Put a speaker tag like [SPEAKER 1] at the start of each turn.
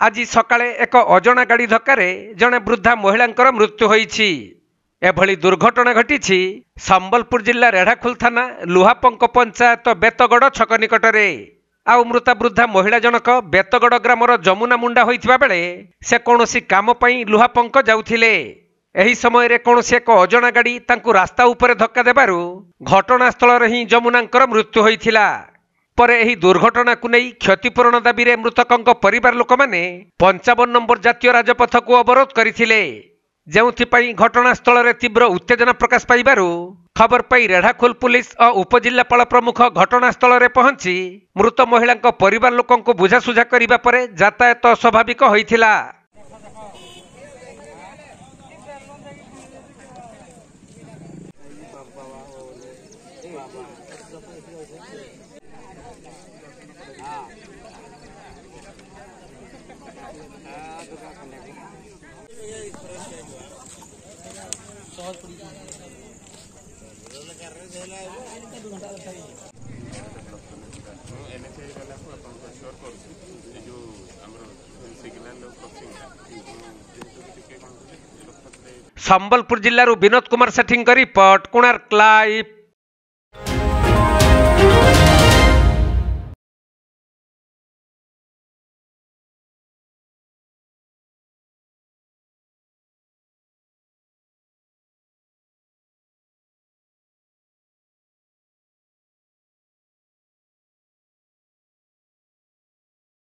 [SPEAKER 1] आज सकाळे एक अजणा गाड़ी धक्कार जड़े वृद्धा महिला मृत्यु होईछि। एभली दुर्घटना घटी संबलपुर जिला रेढ़ाखोल थाना लुहापंक पंचायत बेतगड़ छक निकटरे। आउ मृता वृद्धा महिला जनक बेतगड़ ग्रामर जमुना मुंडा होइथिबा बेले से कौनसी काम पई लुहापंक जाउथिले। एही समय रे कौनसी एक अजणा गाड़ी तांकु रास्ता उपरे धक्का देबारु घटनास्थल रे ही जमुनांकर मृत्यु होइथिला। पर एही दुर्घटना को नहीं क्षतिपूरण दाबी रे मृतकों परिवार लोक माने 55 नंबर जातीय राजपथ को अवरोध करथिले। जेउथिपाई घटनास्थल रे तीव्र उत्तेजना प्रकाश पाइबारु खबर पाई रेढ़ाखोल पुलिस और उपजिल्लापाल प्रमुख घटनास्थल रे पहुंची मृत महिला परिवार लोकों को बुझासुझा करिबा परे यातायात स्वाभाविक होइथिला। संबलपुर जिल्लारू विनोद कुमार सेठी रिपोर्ट, कोणार्क लाइव।